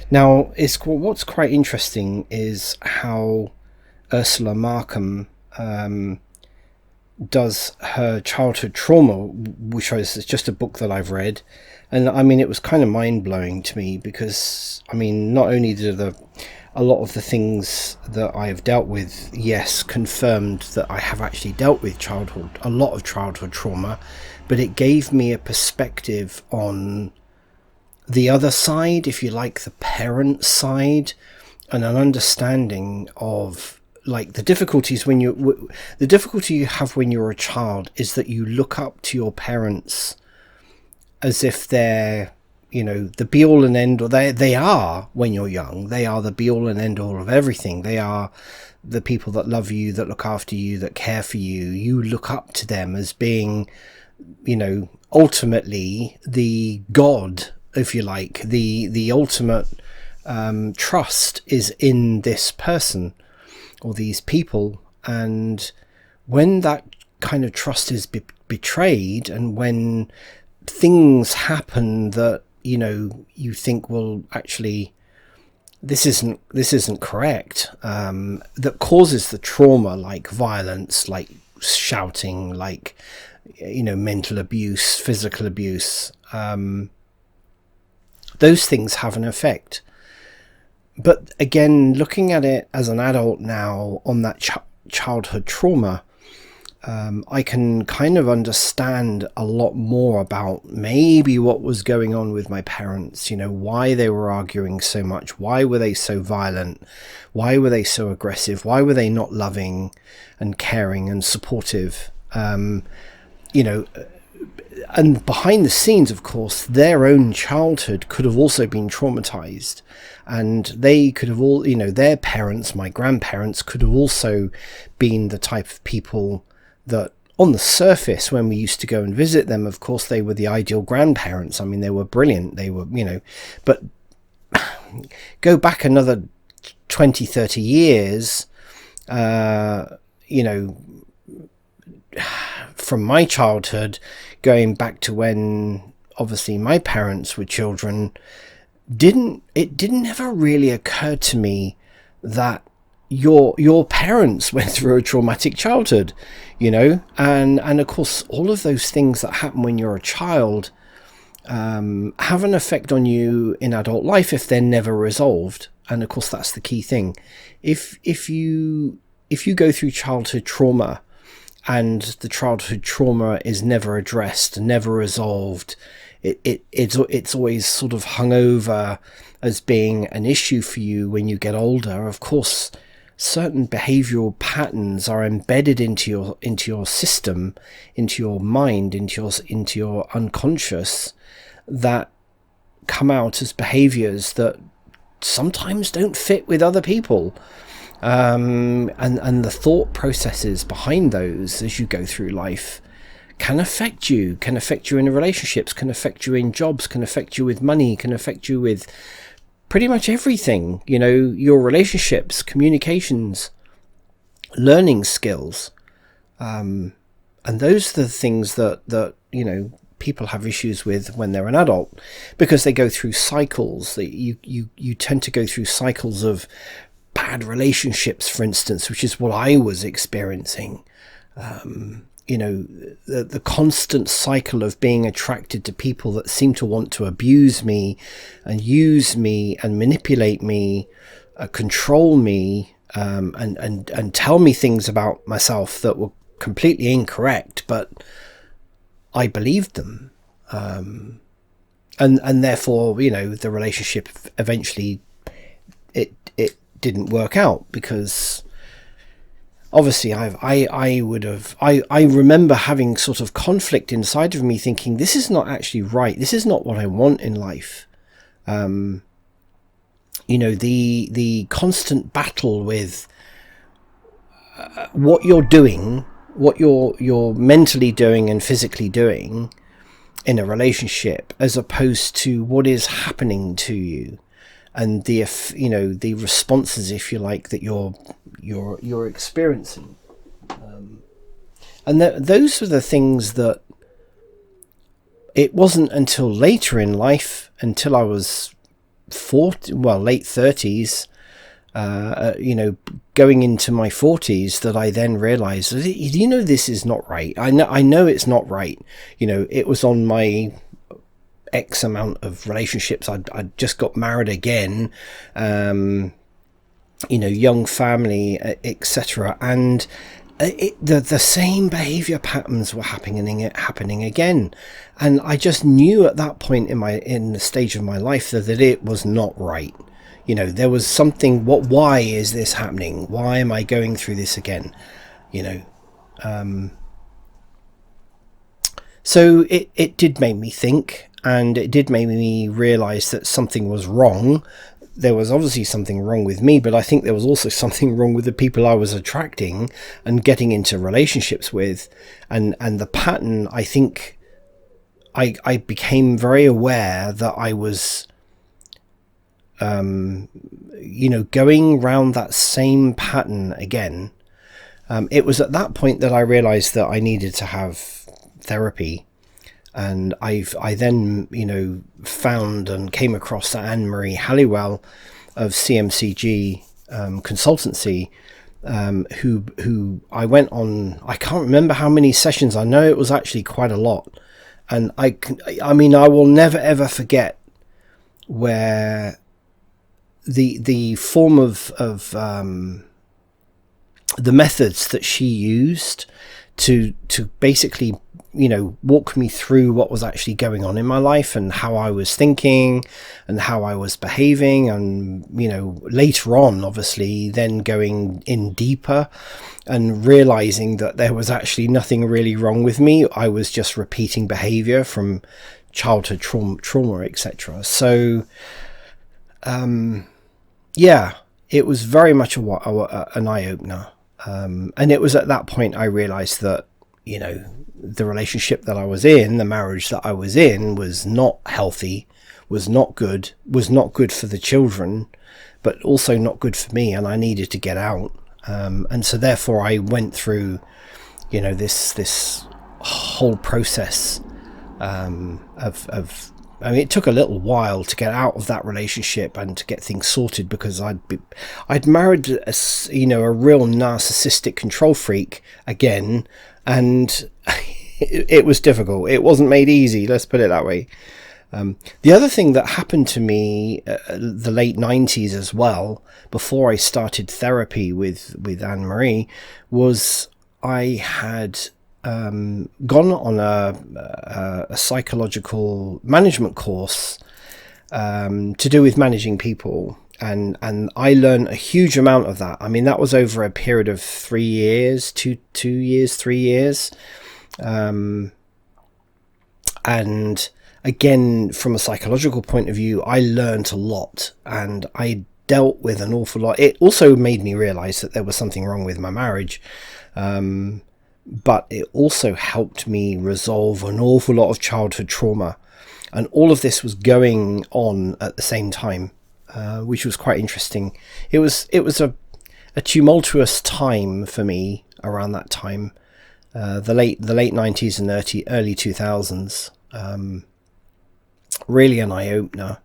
Now, what's quite interesting is how Ursula Markham does her childhood trauma, which is just a book that I've read. And I mean, it was kind of mind blowing to me because, I mean, not only did a lot of the things that I've dealt with, yes, confirmed that I have actually dealt with a lot of childhood trauma, but it gave me a perspective on the other side, if you like, the parent side, and an understanding of like the difficulty you have when you're a child is that you look up to your parents as if they're, the be all and end all. They are, when you're young, they are the be all and end all of everything. They are the people that love you, that look after you, that care for you. You look up to them as being, ultimately the God, if you like. The ultimate trust is in this person or these people. And when that kind of trust is betrayed, and when things happen that you think, well, actually this isn't correct, that causes the trauma, like violence, like shouting, like mental abuse, physical abuse, those things have an effect. But again, looking at it as an adult now on that childhood trauma, I can kind of understand a lot more about maybe what was going on with my parents, why they were arguing so much, why were they so violent, why were they so aggressive, why were they not loving and caring and supportive, and behind the scenes, of course, their own childhood could have also been traumatized, and they could have all, their parents, my grandparents, could have also been the type of people that on the surface, when we used to go and visit them, of course, they were the ideal grandparents. I mean, they were brilliant. They were, but go back another 20, 30 years, from my childhood, going back to when obviously my parents were children, it didn't ever really occur to me that your parents went through a traumatic childhood, and of course all of those things that happen when you're a child have an effect on you in adult life if they're never resolved. And of course that's the key thing. If you go through childhood trauma and the childhood trauma is never addressed, never resolved, it's always sort of hung over as being an issue for you when you get older. Of course, certain behavioral patterns are embedded into your system, into your mind, into your unconscious, that come out as behaviors that sometimes don't fit with other people. And the thought processes behind those as you go through life can affect you in relationships, can affect you in jobs, can affect you with money, can affect you with pretty much everything, your relationships, communications, learning skills. And those are the things that people have issues with when they're an adult, because they go through cycles. You tend to go through cycles of bad relationships, for instance, which is what I was experiencing. The constant cycle of being attracted to people that seem to want to abuse me and use me and manipulate me, control me, and tell me things about myself that were completely incorrect, but I believed them. And therefore, the relationship eventually, it didn't work out, because obviously I remember having sort of conflict inside of me, thinking this is not actually right. This is not what I want in life. The constant battle with what you're doing, what you're mentally doing and physically doing in a relationship, as opposed to what is happening to you, and the responses, if you like, that you're experiencing, and those were the things that it wasn't until later in life, until I was late 30s, going into my 40s, that I then realized, this is not right. I know it's not right. It was on my X amount of relationships. I'd just got married again, young family, etc. And the same behavior patterns were happening again. And I just knew at that point in the stage of my life that it was not right. There was something. Why is this happening? Why am I going through this again? So it did make me think, and it did make me realize that something was wrong. There was obviously something wrong with me, but I think there was also something wrong with the people I was attracting and getting into relationships with. And the pattern, I think I became very aware that I was going round that same pattern again. It was at that point that I realized that I needed to have therapy, and I then found and came across Anne-Marie Halliwell of CMCG consultancy, who I went on, I can't remember how many sessions. I know it was actually quite a lot, and I will never ever forget where the form of the methods that she used to basically walk me through what was actually going on in my life and how I was thinking and how I was behaving, and later on obviously then going in deeper and realizing that there was actually nothing really wrong with me. I was just repeating behavior from childhood trauma, etc. So it was very much an eye-opener, and it was at that point I realized that the relationship that I was in, the marriage that I was in, was not healthy, was not good for the children, but also not good for me, and I needed to get out. And so therefore I went through, this whole process of it took a little while to get out of that relationship and to get things sorted, because I'd married a real narcissistic control freak again, and it was difficult. It wasn't made easy, let's put it that way. The other thing that happened to me the late 90s as well, before I started therapy with Anne-Marie, was I had gone on a psychological management course to do with managing people, and I learned a huge amount of that. That was over a period of 3 years, 3 years, and again, from a psychological point of view, I learned a lot, and I dealt with an awful lot. It also made me realize that there was something wrong with my marriage, but it also helped me resolve an awful lot of childhood trauma, and all of this was going on at the same time, which was quite interesting. It was a tumultuous time for me around that time, the late 90s and early 2000s. Really an eye-opener.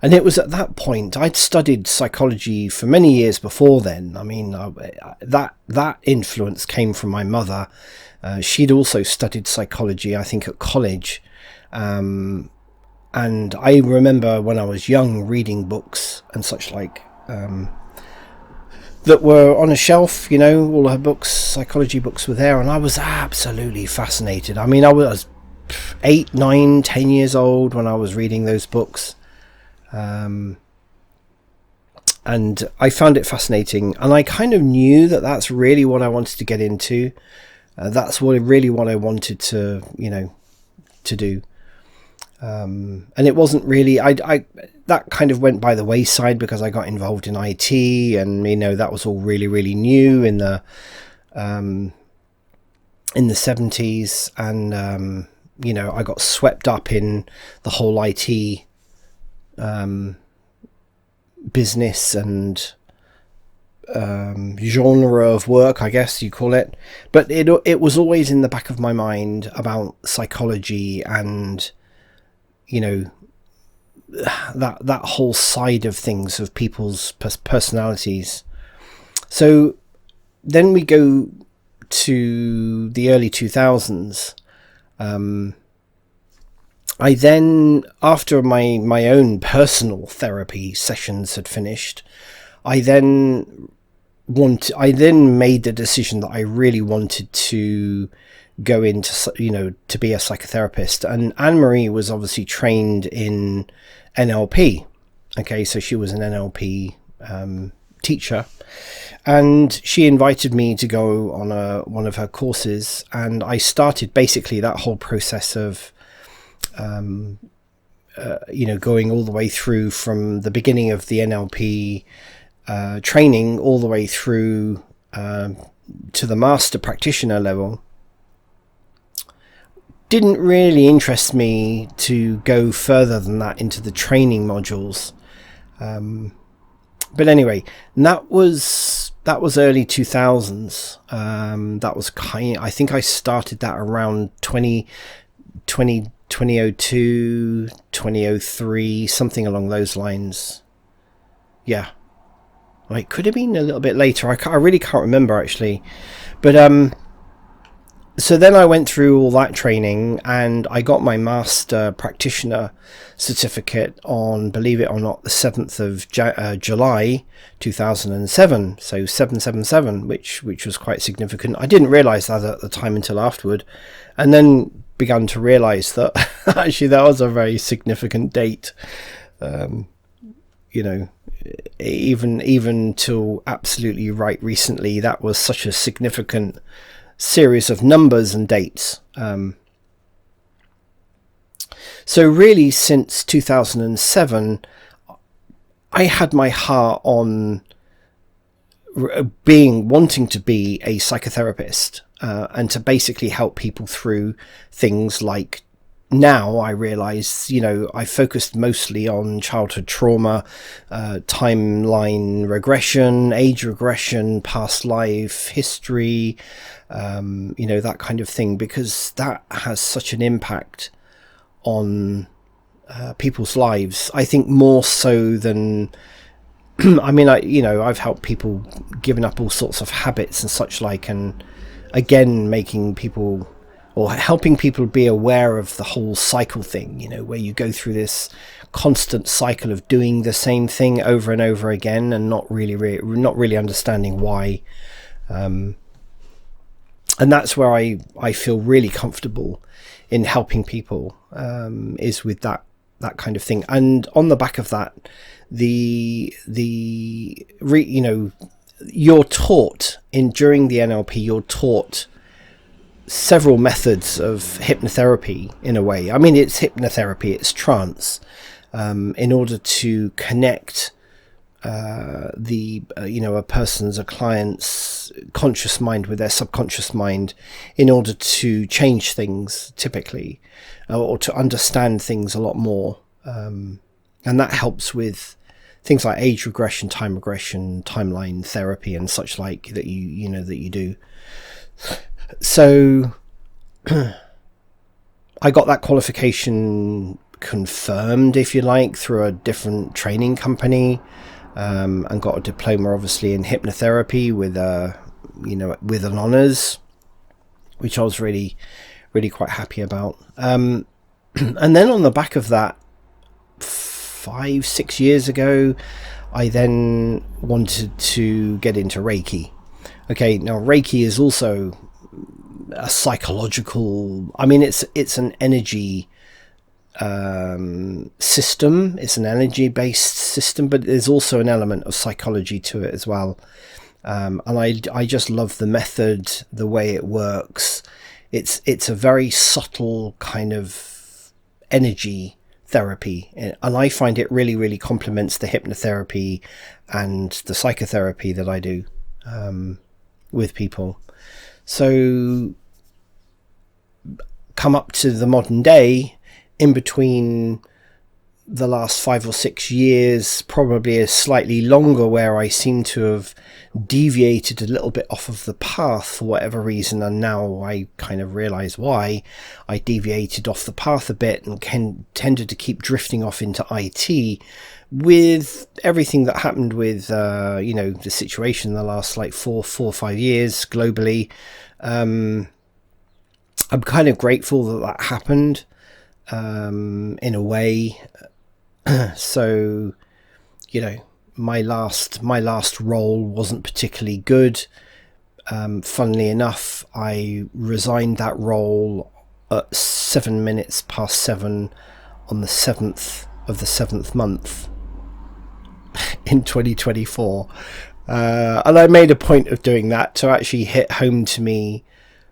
And it was at that point, I'd studied psychology for many years before then. That influence came from my mother. She'd also studied psychology, I think, at college. And I remember when I was young reading books and such like, that were on a shelf, all her books, psychology books were there, and I was absolutely fascinated. I was 8, 9, 10 years old when I was reading those books. And I found it fascinating, and I kind of knew that that's really what I wanted to get into. That's what I wanted to, to do. And it wasn't really, that kind of went by the wayside because I got involved in IT, and, that was all really, really new in the 70s. And, I got swept up in the whole IT business and genre of work, I guess you call it. But it was always in the back of my mind about psychology and, that whole side of things, of people's personalities. So then we go to the early 2000s. I then, after my own personal therapy sessions had finished, I then made the decision that I really wanted to go into, to be a psychotherapist. And Anne-Marie was obviously trained in NLP. Okay, so she was an NLP teacher, and she invited me to go on one of her courses, and I started basically that whole process of going all the way through from the beginning of the NLP training all the way through to the master practitioner level. Didn't really interest me to go further than that into the training modules. But anyway, that was early 2000s. That was I think I started that around 2002, 2003, something along those lines. Yeah. It could have been a little bit later. I really can't remember, actually. But so then I went through all that training, and I got my master practitioner certificate on, believe it or not, the 7th of July 2007. So 777, which was quite significant. I didn't realise that at the time until afterward, and then began to realise that actually that was a very significant date. Even till absolutely right recently, that was such a significant series of numbers and dates. So really, since 2007, I had my heart on wanting to be a psychotherapist, and to basically help people through things like, now I realise, I focused mostly on childhood trauma, timeline regression, age regression, past life history, that kind of thing, because that has such an impact on people's lives. I think more so than I've helped people giving up all sorts of habits and such like, and again making people, or helping people be aware of the whole cycle thing, where you go through this constant cycle of doing the same thing over and over again, and not really understanding why. And that's where I feel really comfortable in helping people, is with that kind of thing. And on the back of that, you're taught during the NLP, you're taught several methods of hypnotherapy in a way. I mean, it's hypnotherapy, it's trance, in order to connect a client's conscious mind with their subconscious mind, in order to change things, typically, or to understand things a lot more. And that helps with things like age regression, time regression, timeline therapy, and such like that you do. So I got that qualification confirmed, if you like, through a different training company, and got a diploma, obviously, in hypnotherapy with an honours, which I was really, really quite happy about. And then on the back of that, 5-6 years ago, I then wanted to get into Reiki. Okay, now Reiki is also a psychological, it's an energy system. It's an energy based system, but there's also an element of psychology to it as well. And I just love the method, the way it works. It's a very subtle kind of energy therapy, and I find it really, really complements the hypnotherapy and the psychotherapy that I do with people. So come up to the modern day, in between the last 5 or 6 years, probably a slightly longer, where I seem to have deviated a little bit off of the path for whatever reason, and now I kind of realize why I deviated off the path a bit and tended to keep drifting off into IT with everything that happened with the situation in the last like 4 or 5 years globally. I'm kind of grateful that happened in a way. So, my last role wasn't particularly good. Funnily enough, I resigned that role at 7 minutes past 7 on the 7th of the 7th month in 2024. And I made a point of doing that to actually hit home to me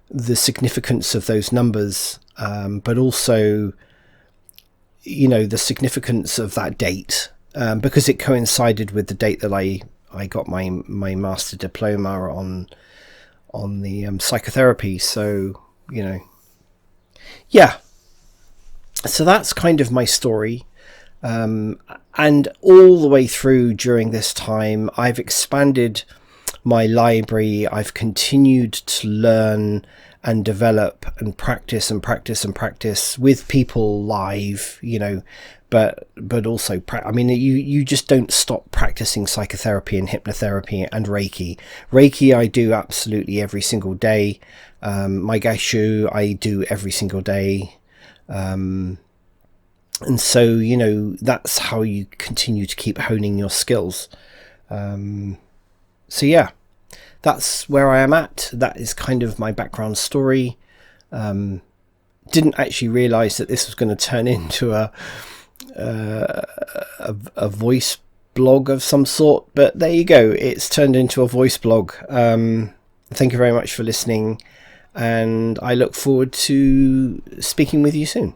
the significance of those numbers, but also the significance of that date, because it coincided with the date that I got my master diploma on the psychotherapy. So so that's kind of my story, and all the way through during this time I've expanded my library. I've continued to learn and develop and practice with people live, but also you just don't stop practicing psychotherapy and hypnotherapy and Reiki I do absolutely every single day. My gaishu I do every single day, and so that's how you continue to keep honing your skills. So yeah, that's where I am at. That is kind of my background story. Didn't actually realize that this was going to turn into a voice blog of some sort, but there you go, it's turned into a voice blog. Thank you very much for listening, and I look forward to speaking with you soon.